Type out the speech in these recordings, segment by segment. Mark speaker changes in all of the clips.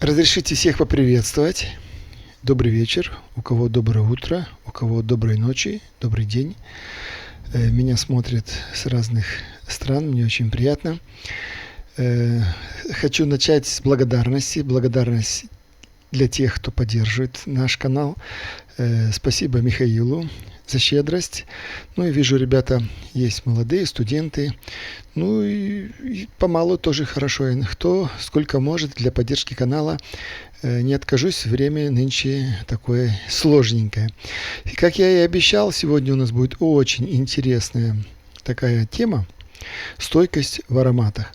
Speaker 1: Разрешите всех поприветствовать. Добрый вечер, у кого доброе утро, у кого доброй ночи, добрый день. Меня смотрят с разных стран, мне очень приятно. Хочу начать с благодарности. Благодарность для тех, кто поддерживает наш канал. Спасибо Михаилу за щедрость. Ну и вижу, ребята есть молодые, студенты. Ну и помалу тоже хорошо. И кто сколько может для поддержки канала. Не откажусь, время нынче такое сложненькое. И как я и обещал, сегодня у нас будет очень интересная такая тема. Стойкость в ароматах.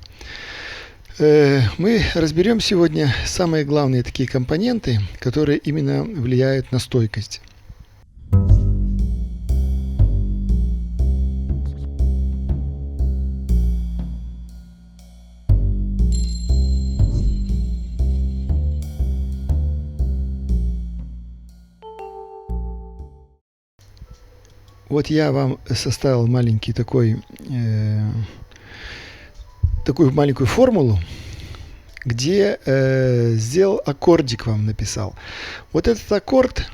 Speaker 1: Мы разберем сегодня самые главные такие компоненты, которые именно влияют на стойкость. Вот я вам составил маленький такую маленькую формулу, где сделал аккордик, вам написал. Вот этот аккорд,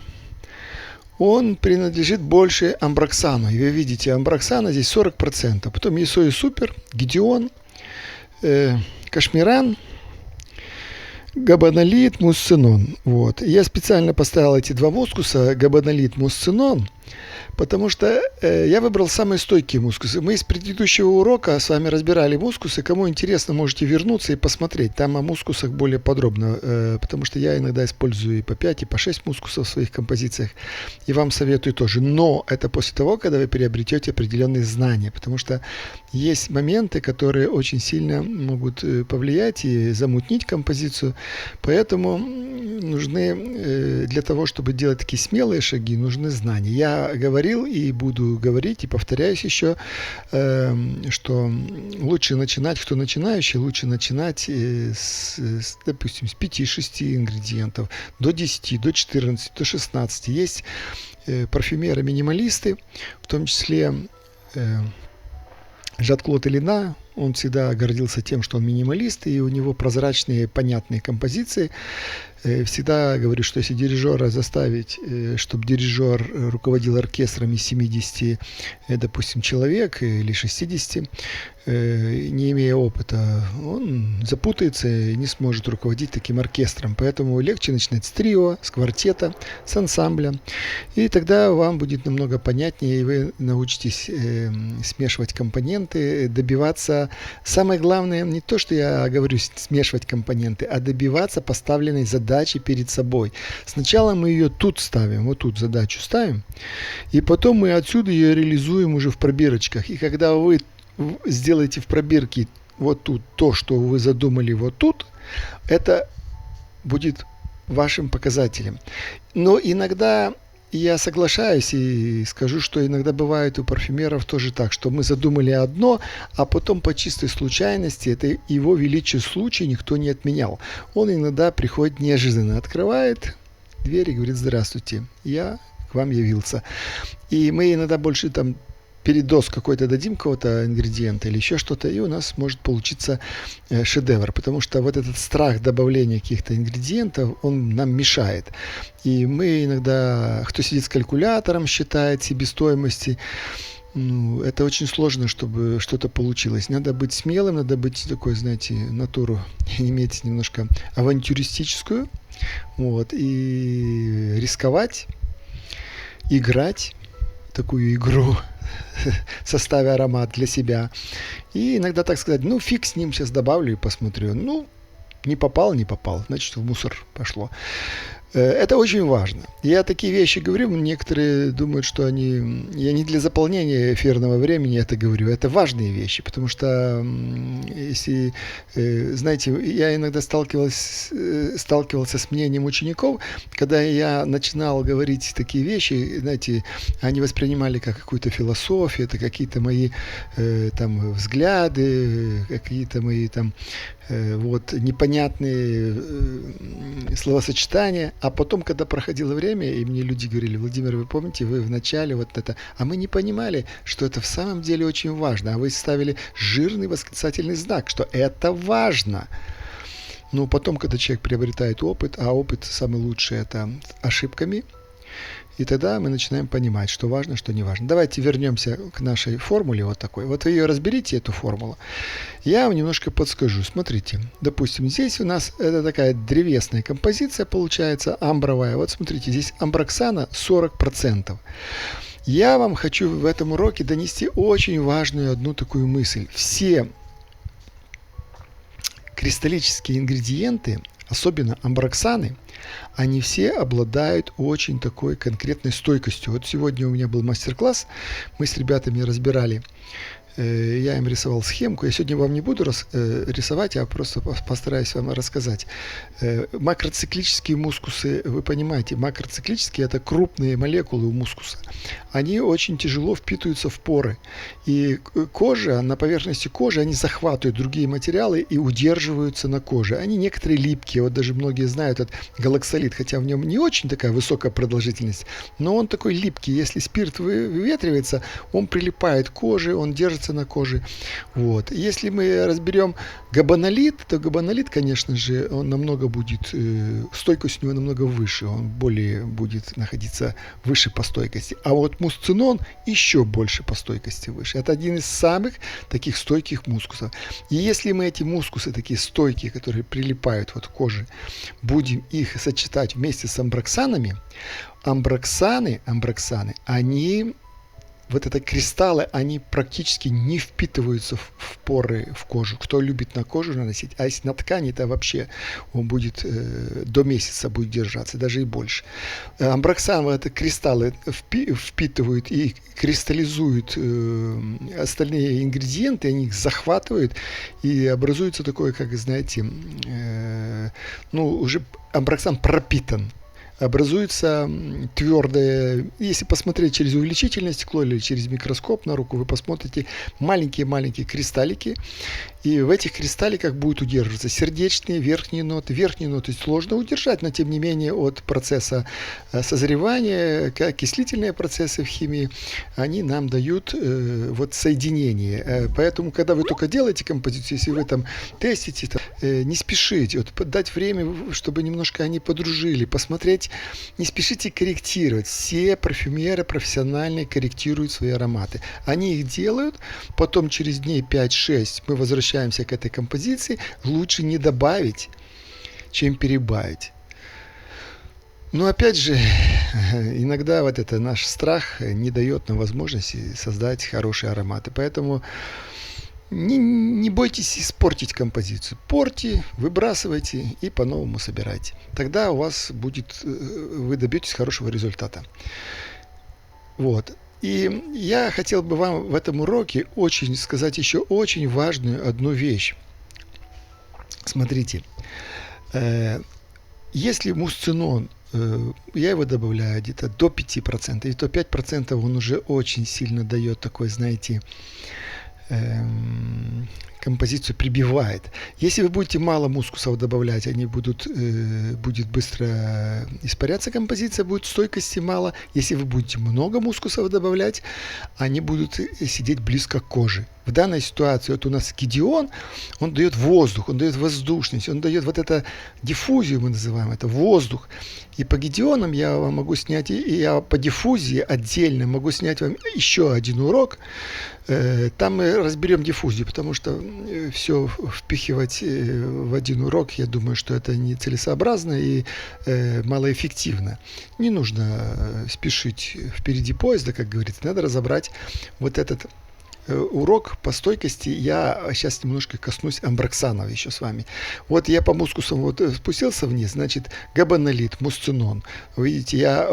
Speaker 1: он принадлежит больше амброксану. И вы видите, амброксана здесь 40%. Потом Есои Супер, Гидеон, Кашмиран, Габанолит, Мусцинон. Вот. Я специально поставил эти два мускуса, Габанолит, Мусцинон, потому что я выбрал самые стойкие мускусы. Мы из предыдущего урока с вами разбирали мускусы. Кому интересно, можете вернуться и посмотреть. Там о мускусах более подробно, потому что я иногда использую и по 5, и по 6 мускусов в своих композициях. И вам советую тоже. Но это после того, когда вы приобретете определенные знания, потому что есть моменты, которые очень сильно могут повлиять и замутнить композицию. Поэтому нужны, для того, чтобы делать такие смелые шаги, нужны знания. Я говорил и буду говорить, и повторяюсь еще, что лучше начинать, кто начинающий, лучше начинать допустим, с 5-6 ингредиентов, до 10, до 14, до 16. Есть парфюмеры-минималисты, в том числе Жан-Клод Элина. Он всегда гордился тем, что он минималист, и у него прозрачные, понятные композиции. Всегда говорю, что если дирижера заставить, чтобы дирижер руководил оркестром из 70, допустим, человек или 60, не имея опыта, он запутается и не сможет руководить таким оркестром. Поэтому легче начинать с трио, с квартета, с ансамбля. И тогда вам будет намного понятнее, и вы научитесь смешивать компоненты, добиваться. Самое главное, не то, что я говорю смешивать компоненты, а добиваться поставленной задачи перед собой. Сначала мы ее тут ставим, вот тут задачу ставим, и потом мы отсюда ее реализуем уже в пробирочках. И когда вы сделаете в пробирке вот тут то, что вы задумали вот тут, это будет вашим показателем. Но иногда я соглашаюсь и скажу, что иногда бывает у парфюмеров тоже так, что мы задумали одно, а потом по чистой случайности, это его величие случай никто не отменял. Он иногда приходит неожиданно, открывает дверь и говорит: здравствуйте, я к вам явился. И мы иногда больше там передоз какой-то дадим, какого-то ингредиента или еще что-то, и у нас может получиться шедевр, потому что вот этот страх добавления каких-то ингредиентов, он нам мешает. И мы иногда, кто сидит с калькулятором, считает себестоимости, это очень сложно, чтобы что-то получилось. Надо быть смелым, надо быть такой, знаете, натуру иметь немножко авантюристическую, вот, и рисковать, играть такую игру, составя аромат для себя. И иногда так сказать, фиг с ним, сейчас добавлю и посмотрю. Не попал, значит в мусор пошло. Это очень важно. Я такие вещи говорю, некоторые думают, что я не для заполнения эфирного времени это говорю. Это важные вещи, потому что, если, знаете, я иногда сталкивался с мнением учеников, когда я начинал говорить такие вещи, знаете, они воспринимали как какую-то философию, это какие-то мои там взгляды, какие-то мои там непонятные словосочетания. А потом, когда проходило время, и мне люди говорили: Владимир, вы помните, вы в начале вот это, а мы не понимали, что это в самом деле очень важно, а вы ставили жирный восклицательный знак, что это важно. Но потом, когда человек приобретает опыт, а опыт самый лучший это ошибками, и тогда мы начинаем понимать, что важно, что не важно. Давайте вернемся к нашей формуле вот такой. Вот вы ее разберите, эту формулу. Я вам немножко подскажу. Смотрите, допустим, здесь у нас это такая древесная композиция получается, амбровая. Вот смотрите, здесь амброксана 40%. Я вам хочу в этом уроке донести очень важную одну такую мысль. Все кристаллические ингредиенты, особенно амброксаны, они все обладают очень такой конкретной стойкостью. Вот сегодня у меня был мастер-класс, мы с ребятами разбирали, я им рисовал схемку. Я сегодня вам не буду рисовать, я просто постараюсь вам рассказать. Макроциклические мускусы, вы понимаете, макроциклические это крупные молекулы у мускуса. Они очень тяжело впитываются в поры. И кожа, на поверхности кожи, они захватывают другие материалы и удерживаются на коже. Они некоторые липкие, вот даже многие знают этот галаксолит, хотя в нем не очень такая высокая продолжительность, но он такой липкий. Если спирт выветривается, он прилипает к коже, он держится на коже. Вот. Если мы разберем габанолит, то габанолит, конечно же, он намного будет, стойкость у него намного выше, он более будет находиться выше по стойкости. А вот мусцинон еще больше по стойкости выше. Это один из самых таких стойких мускусов. И если мы эти мускусы, такие стойкие, которые прилипают вот к коже, будем их сочетать вместе с амброксанами, амброксаны, они вот это кристаллы, они практически не впитываются в поры, в кожу. Кто любит на кожу наносить, а если на ткани, то вообще он будет до месяца будет держаться, даже и больше. Амброксан, это кристаллы впитывают и кристаллизуют остальные ингредиенты, они их захватывают, и образуется такое, как, знаете, уже амброксан пропитан. Образуется твердое, если посмотреть через увеличительное стекло или через микроскоп на руку, вы посмотрите маленькие-маленькие кристаллики, и в этих кристалликах будут удерживаться сердечные, верхние ноты. Верхние ноты сложно удержать, но тем не менее от процесса созревания, окислительные процессы в химии, они нам дают вот соединение. Поэтому, когда вы только делаете композицию, если вы там тестите, не спешите, вот дать время, чтобы немножко они подружили, посмотреть, не спешите корректировать. Все парфюмеры профессиональные корректируют свои ароматы. Они их делают, потом через дней 5-6 мы возвращаемся к этой композиции. Лучше не добавить, чем перебавить. Но опять же, иногда вот это наш страх не дает нам возможности создать хорошие ароматы. Поэтому не бойтесь испортить композицию. Порти, выбрасывайте и по-новому собирайте. Тогда у вас будет, вы добьетесь хорошего результата. Вот. И я хотел бы вам в этом уроке сказать еще очень важную одну вещь. Смотрите, если мусцинон, я его добавляю где-то до 5%, и то 5% он уже очень сильно дает такой, знаете, композицию прибивает. Если вы будете мало мускусов добавлять, они будет быстро испаряться композиция, будет стойкости мало. Если вы будете много мускусов добавлять, они будут сидеть близко к коже. В данной ситуации вот у нас Гидеон, он дает воздух, он дает воздушность, он дает вот это диффузию, мы называем это, воздух. И по Гидеонам я вам могу снять, и я по диффузии отдельно могу снять вам еще один урок. Там мы разберем диффузию, потому что все впихивать в один урок, я думаю, что это нецелесообразно и малоэффективно. Не нужно спешить впереди поезда, как говорится, надо разобрать вот этот урок по стойкости. Я сейчас немножко коснусь амброксанов еще с вами. Вот я по мускусам вот спустился вниз, значит, габанолит, мусцинон. Видите,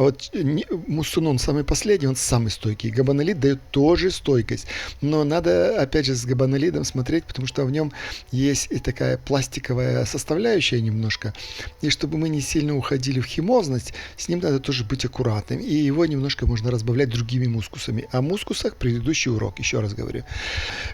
Speaker 1: мусцинон самый последний, он самый стойкий. Габанолит дает тоже стойкость. Но надо, опять же, с габанолидом смотреть, потому что в нем есть и такая пластиковая составляющая немножко. И чтобы мы не сильно уходили в химозность, с ним надо тоже быть аккуратным. И его немножко можно разбавлять другими мускусами. О мускусах предыдущий урок, еще раз говорю.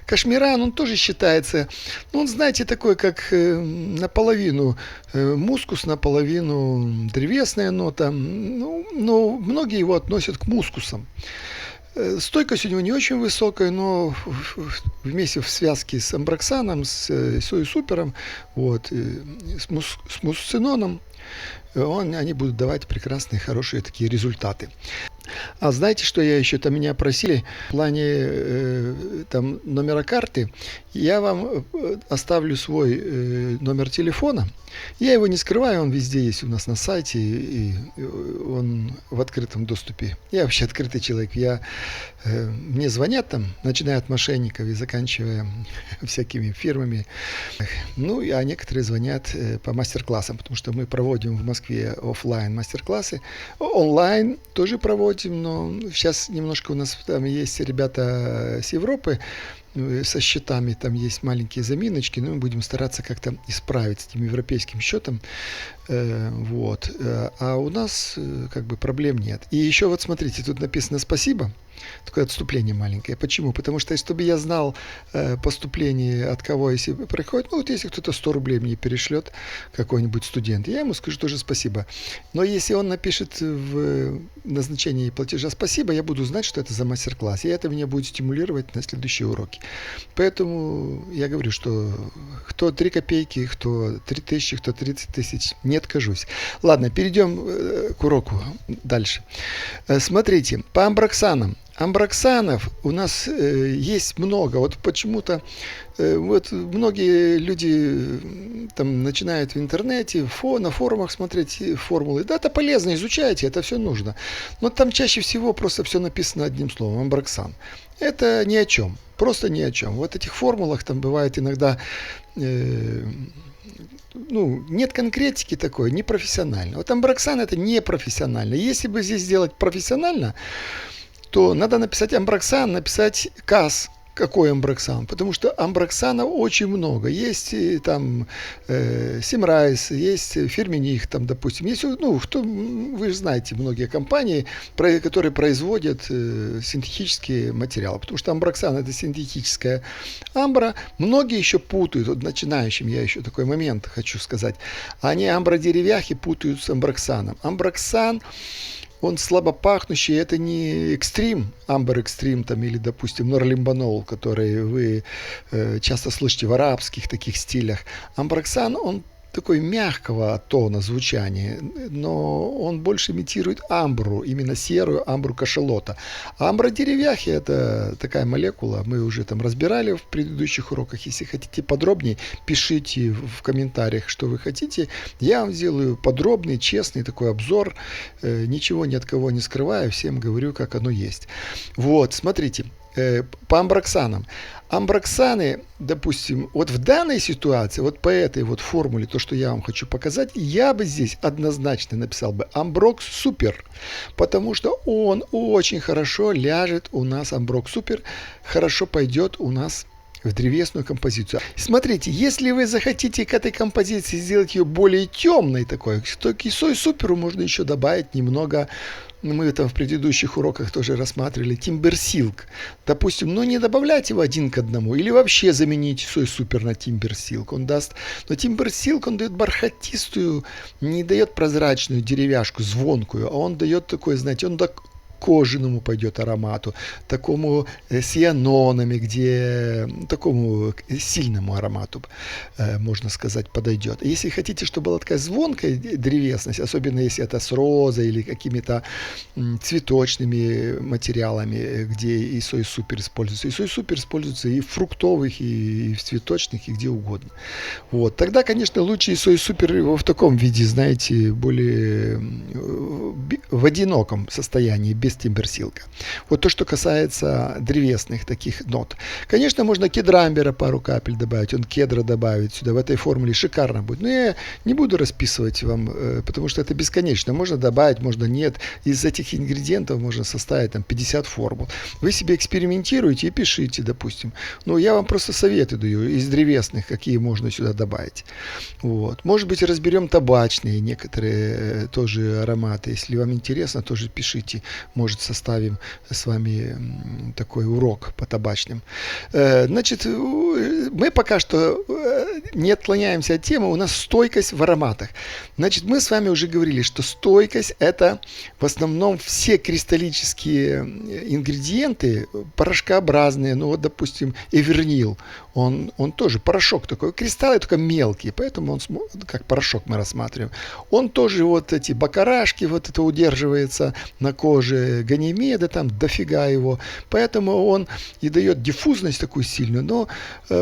Speaker 1: Кашмиран, он тоже считается, он, знаете, такой, как наполовину мускус, наполовину древесная нота, но многие его относят к мускусам. Стойкость у него не очень высокая, но вместе в связке с амброксаном, с союсупером, вот, с мусциноном, они будут давать прекрасные, хорошие такие результаты. А знаете, что я еще, там меня просили в плане там номера карты, я вам оставлю свой номер телефона. Я его не скрываю, он везде есть у нас на сайте, и он в открытом доступе. Я вообще открытый человек. Мне звонят там, начиная от мошенников и заканчивая всякими фирмами. Ну, а некоторые звонят по мастер-классам, потому что мы проводим в Москве офлайн мастер-классы. Онлайн тоже проводим, но сейчас немножко у нас там есть ребята с Европы, со счетами, там есть маленькие заминочки, но мы будем стараться как-то исправить с этим европейским счетом. Вот. А у нас как бы проблем нет. И еще вот смотрите, тут написано «спасибо». Такое отступление маленькое. Почему? Потому что, чтобы я знал поступление от кого, если приходит, ну вот если кто-то 100 рублей мне перешлет, какой-нибудь студент, я ему скажу тоже спасибо. Но если он напишет в назначении платежа спасибо, я буду знать, что это за мастер-класс. И это меня будет стимулировать на следующие уроки. Поэтому я говорю, что кто 3 копейки, кто 3000, кто 30 тысяч, не откажусь. Ладно, перейдем к уроку дальше. Смотрите, по амброксанам. Амброксанов у нас есть много. Вот почему-то вот многие люди там начинают в интернете, на форумах смотреть формулы. Да, это полезно, изучайте, это все нужно. Но там чаще всего просто все написано одним словом, амброксан. Это ни о чем, просто ни о чем. Вот в этих формулах там бывает иногда нет конкретики такой, непрофессионально. Вот амброксан это непрофессионально. Если бы здесь сделать профессионально, то надо написать амброксан, написать КАС. Какой амброксан? Потому что амброксанов очень много. Есть там Симрайс, есть Фермених, там, допустим. Есть, вы же знаете, многие компании, которые производят синтетические материалы. Потому что амброксан это синтетическая амбра. Многие еще путают, вот начинающим я еще такой момент хочу сказать. Они амбродеревяхи путают с амброксаном. Амброксан он слабо пахнущий, это не экстрим, амбер экстрим там, или, допустим, норлимбанол, который вы часто слышите в арабских таких стилях. Амброксан, он такой мягкого тона звучания, но он больше имитирует амбру, именно серую амбру кашалота. А амбра деревяхи это такая молекула, мы уже там разбирали в предыдущих уроках. Если хотите подробнее, пишите в комментариях, что вы хотите. Я вам сделаю подробный, честный такой обзор, ничего ни от кого не скрываю, всем говорю, как оно есть. Вот, смотрите. По амброксанам. Амброксаны, допустим, вот в данной ситуации, вот по этой вот формуле, то, что я вам хочу показать, я бы здесь однозначно написал бы Амброкс Супер, потому что он очень хорошо ляжет у нас, Амброкс Супер, хорошо пойдет у нас в древесную композицию. Смотрите, если вы захотите к этой композиции сделать ее более темной такой, то к Сой Суперу можно еще добавить немного. Мы это в предыдущих уроках тоже рассматривали. Тимберсилк. Допустим, не добавлять его 1 к 1, или вообще заменить Сой Супер на Тимберсилк. Он даст, но Тимберсилк, он дает бархатистую, не дает прозрачную деревяшку, звонкую, а он дает такой, знаете, он кожаному пойдет аромату, такому с янонами, где такому сильному аромату, можно сказать, подойдет. Если хотите, чтобы была такая звонкая древесность, особенно если это с розой или какими-то цветочными материалами, где и Сой Супер используется. И Сой Супер используется и в фруктовых, и в цветочных, и где угодно. Вот. Тогда, конечно, лучше и Сой Супер его в таком виде, знаете, более в одиноком состоянии, без тимберсилка. Вот то, что касается древесных таких нот. Конечно, можно кедрамбера пару капель добавить, он кедра добавить сюда, в этой формуле шикарно будет. Но я не буду расписывать вам, потому что это бесконечно. Можно добавить, можно нет. Из этих ингредиентов можно составить там 50 формул. Вы себе экспериментируете и пишите, допустим. Но я вам просто советы даю из древесных, какие можно сюда добавить. Вот. Может быть, разберем табачные некоторые тоже ароматы. Если вам интересно, тоже пишите. Может, составим с вами такой урок по табачным. Значит, мы пока что не отклоняемся от темы, у нас стойкость в ароматах. Значит, мы с вами уже говорили, что стойкость это в основном все кристаллические ингредиенты, порошкообразные, ну вот, допустим, эвернил, он тоже порошок такой, кристаллы только мелкие, поэтому он как порошок мы рассматриваем. Он тоже вот эти бакарашки, вот это удерживается на коже, ганимеда, там дофига его, поэтому он и дает диффузность такую сильную, но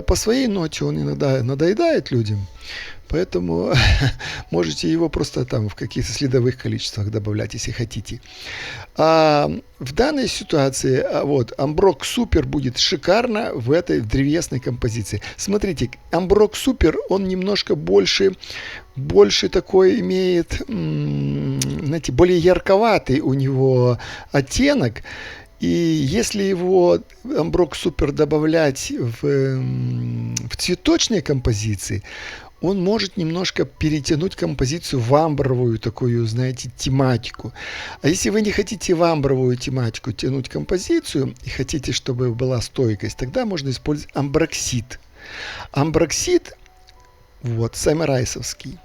Speaker 1: по своей ноте он иногда надоедает людям, поэтому можете его просто там в каких-то следовых количествах добавлять, если хотите. А в данной ситуации вот Амброк Супер будет шикарно в этой древесной композиции. Смотрите, Амброк Супер, он немножко больше такой имеет, знаете, более ярковатый у него оттенок. И если его Амброк Супер добавлять в цветочные композиции, он может немножко перетянуть композицию в амбровую такую, знаете, тематику. А если вы не хотите в амбровую тематику тянуть композицию и хотите, чтобы была стойкость, тогда можно использовать амброксид. Амброксид, вот, самурайсовский,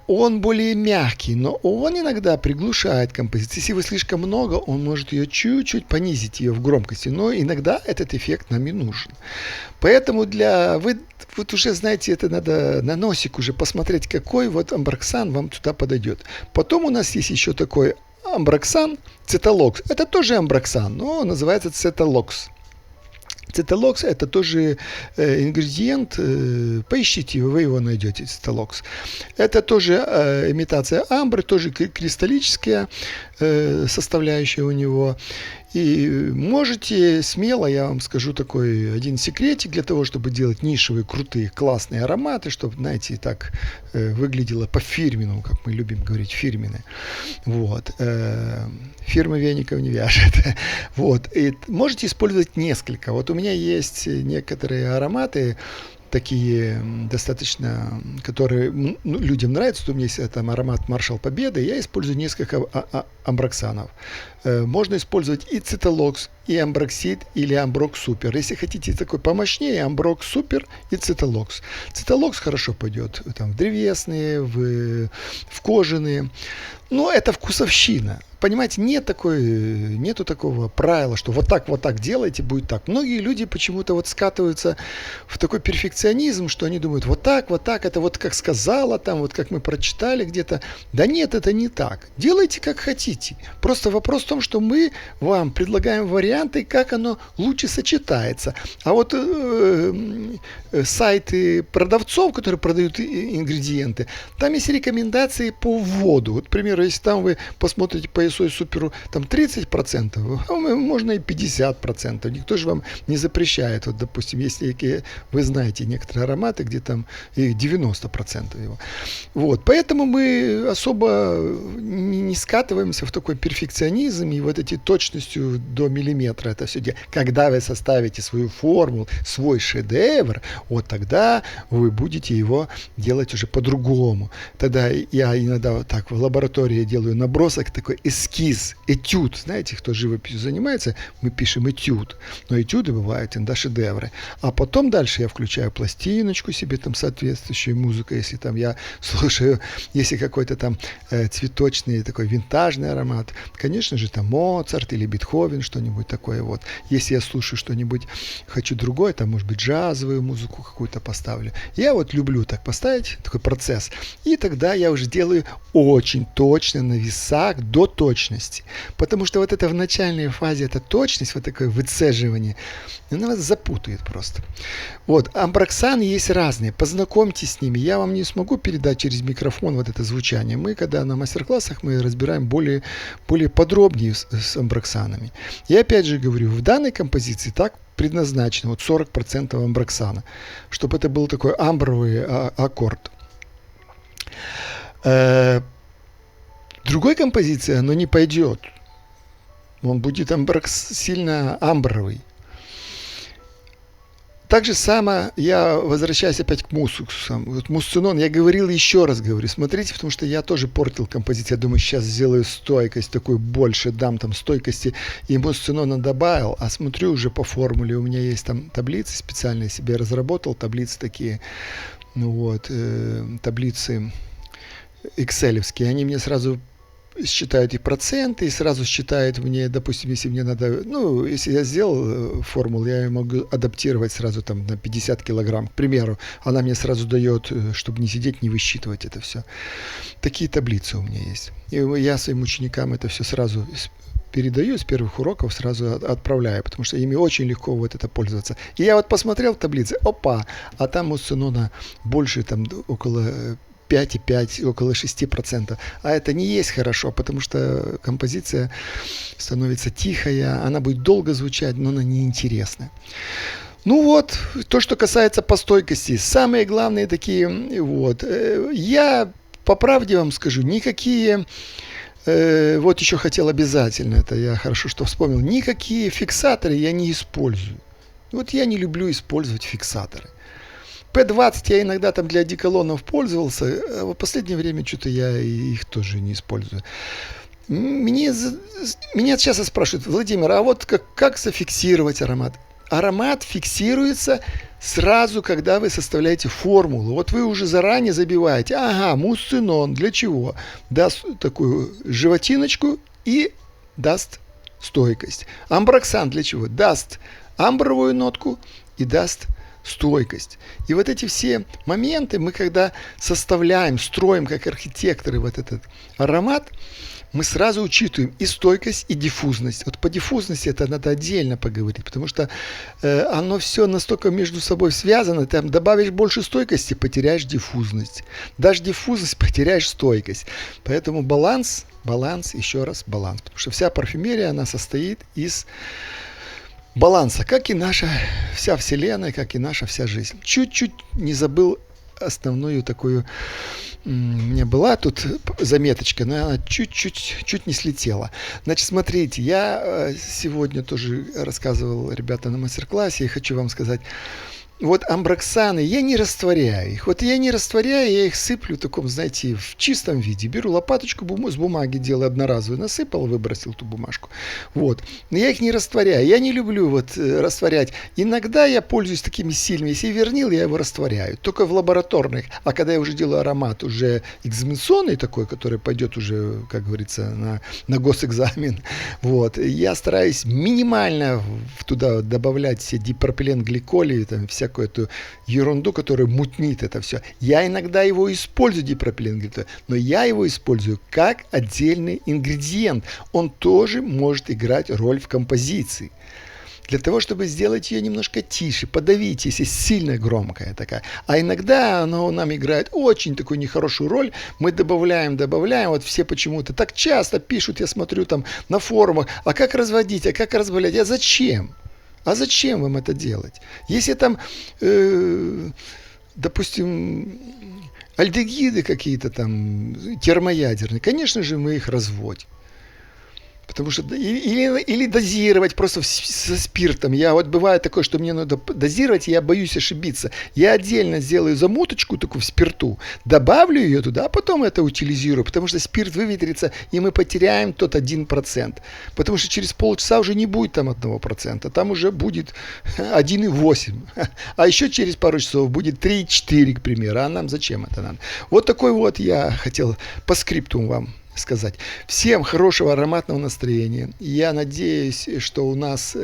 Speaker 1: он более мягкий, но он иногда приглушает композицию. Если вы слишком много, он может ее чуть-чуть понизить ее в громкости, но иногда этот эффект нам и нужен. Поэтому вы вот уже знаете, это надо на носик уже посмотреть, какой вот амброксан вам туда подойдет. Потом у нас есть еще такой амброксан, цеталокс. Это тоже амброксан, но называется цеталокс. Цеталокс это тоже ингредиент, поищите его, вы его найдете, цеталокс. Это тоже имитация амбры, тоже кристаллическая составляющая у него. И можете смело, я вам скажу такой один секретик для того, чтобы делать нишевые, крутые, классные ароматы, чтобы, знаете, так выглядело по-фирменному, как мы любим говорить, фирменное. Вот. Фирма веников не вяжет. Вот. И можете использовать несколько. Вот у меня есть некоторые ароматы, такие достаточно, которые людям нравятся. У меня есть там аромат Маршал Победы. Я использую несколько амброксанов. Можно использовать и цеталокс, и амброксид, или амброк супер. Если хотите такой помощнее, амброк супер и цеталокс. Цеталокс хорошо пойдет там, в древесные, в кожаные. Но это вкусовщина. Понимаете, нету такого правила, что вот так делайте, будет так. Многие люди почему-то вот скатываются в такой перфекционизм, что они думают, вот так, это вот как сказала, там, вот как мы прочитали где-то. Да нет, это не так. Делайте как хотите. Просто вопрос в том, что мы вам предлагаем варианты, как оно лучше сочетается. А вот сайты продавцов, которые продают ингредиенты, там есть рекомендации по вводу. Вот, к примеру, если там вы посмотрите по SOS Суперу там 30%, а можно и 50%. Никто же вам не запрещает. Вот, допустим, если вы знаете некоторые ароматы, где там и 90% его. Вот. Поэтому мы особо не скатываемся в такой перфекционизм и вот эти точностью до миллиметра это все делать. Когда вы составите свою формулу, свой шедевр, вот тогда вы будете его делать уже по-другому. Тогда я иногда вот так в лаборатории делаю набросок, такой эскиз, этюд. Знаете, кто живописью занимается, мы пишем этюд. Но этюды бывают иногда шедевры. А потом дальше я включаю пластиночку себе, там соответствующую музыку, если там я слушаю, если какой-то там цветочный, такой винтажный аромат, конечно же, там Моцарт или Бетховен, что-нибудь такое вот. Если я слушаю что-нибудь, хочу другое, там, может быть, джазовую музыку какую-то поставлю. Я вот люблю так поставить, такой процесс. И тогда я уже делаю очень точно на весах до точности. Потому что вот это в начальной фазе, эта точность, вот такое выцеживание, она вас запутает просто. Вот, амброксаны есть разные. Познакомьтесь с ними. Я вам не смогу передать через микрофон вот это звучание. Мы, когда на мастер-классах, мы разбираем более подробнее с амброксанами. И опять же говорю, в данной композиции так предназначено вот 40% амброксана, чтобы это был такой амбровый аккорд. В другой композиции оно не пойдет. Он будет сильно амбровый. Так же само я возвращаюсь опять к мускусам. Вот мусцинон, я говорил, еще раз говорю, смотрите, потому что я тоже портил композицию. Я думаю, сейчас сделаю стойкость такую больше, дам там стойкости. И мусцинона добавил, а смотрю уже по формуле. У меня есть там таблицы специальные, себе разработал, таблицы такие, ну вот, таблицы экселевские. Они мне сразу считают и проценты, и сразу считают мне, допустим, если мне надо, ну, если я сделал формулу, я ее могу адаптировать сразу там на 50 килограмм, к примеру, она мне сразу дает, чтобы не сидеть, не высчитывать это все. Такие таблицы у меня есть. И я своим ученикам это все сразу передаю с первых уроков, сразу отправляю, потому что ими очень легко вот это пользоваться. И я вот посмотрел в таблице, опа, а там у Цинона больше, там около 5,5, около 6%. А это не есть хорошо, потому что композиция становится тихая, она будет долго звучать, но она неинтересная. Ну вот, то, что касается по стойкости. Самые главные такие, вот. Я, по правде вам скажу, никакие... Вот еще хотел обязательно, это я хорошо что вспомнил, никакие фиксаторы я не использую. Вот я не люблю использовать фиксаторы. P20 я иногда там для одеколонов пользовался, а в последнее время что-то я их тоже не использую. Меня часто спрашивают: Владимир, а вот как зафиксировать аромат? Аромат фиксируется сразу, когда вы составляете формулу. Вот вы уже заранее забиваете, ага, мусцинон, для чего? Даст такую животиночку и даст стойкость. Амброксан для чего? Даст амбровую нотку и даст стойкость. И вот эти все моменты мы, когда составляем, строим как архитекторы вот этот аромат, мы сразу учитываем и стойкость, и диффузность. Вот по диффузности это надо отдельно поговорить, потому что оно все настолько между собой связано. Там добавишь больше стойкости, потеряешь диффузность. Дашь диффузность, потеряешь стойкость. Поэтому баланс, еще раз баланс. Потому что вся парфюмерия, она состоит из баланса, как и наша вся вселенная, как и наша вся жизнь. Чуть-чуть не забыл основную такую... У меня была тут заметочка, но она чуть не слетела. Значит, смотрите, я сегодня тоже рассказывал ребята на мастер-классе, и хочу вам сказать, вот амброксаны, я не растворяю их. Вот я не растворяю, я их сыплю в таком, знаете, в чистом виде. Беру лопаточку с бумаги, делаю одноразовую, насыпал, выбросил ту бумажку. Вот. Но я их не растворяю. Я не люблю вот растворять. Иногда я пользуюсь такими сильными. Если вернил, я его растворяю. Только в лабораторных. А когда я уже делаю аромат уже экзаменационный такой, который пойдет уже, как говорится, на госэкзамен, вот, я стараюсь минимально туда добавлять все дипропиленгликоли, там, всякую эту ерунду, которая мутнит это все. Я иногда его использую, дипропиленгликоль, но я его использую как отдельный ингредиент. Он тоже может играть роль в композиции. Для того, чтобы сделать ее немножко тише, подавить, если сильно громкая такая. А иногда оно нам играет очень такую нехорошую роль. Мы добавляем. Вот все почему-то так часто пишут, я смотрю там на форумах, а как разводить, а как разбавлять, а зачем? А зачем вам это делать? Если там, допустим, альдегиды какие-то там термоядерные, конечно же, мы их разводим. Потому что или дозировать просто со спиртом. Я вот бывает такое, что мне надо дозировать, и я боюсь ошибиться. Я отдельно сделаю замуточку такую в спирту, добавлю ее туда, а потом это утилизирую, потому что спирт выветрится, и мы потеряем тот 1%. Потому что через полчаса уже не будет там 1%, там уже будет 1,8. А еще через пару часов будет 3,4, к примеру. А нам зачем это надо? Вот такой вот я хотел по скрипту вам сказать. Всем хорошего ароматного настроения. Я надеюсь, что у нас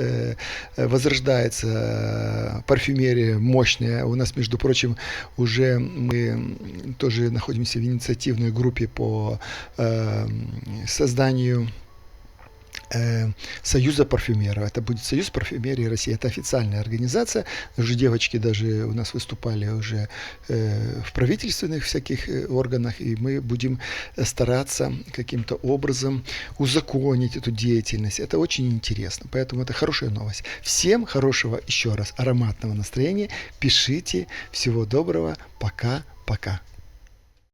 Speaker 1: возрождается парфюмерия мощная. У нас, между прочим, уже мы тоже находимся в инициативной группе по созданию Союза парфюмеров. Это будет Союз парфюмерии России. Это официальная организация. Уже девочки даже у нас выступали уже в правительственных всяких органах, и мы будем стараться каким-то образом узаконить эту деятельность. Это очень интересно. Поэтому это хорошая новость. Всем хорошего еще раз ароматного настроения. Пишите. Всего доброго. Пока-пока.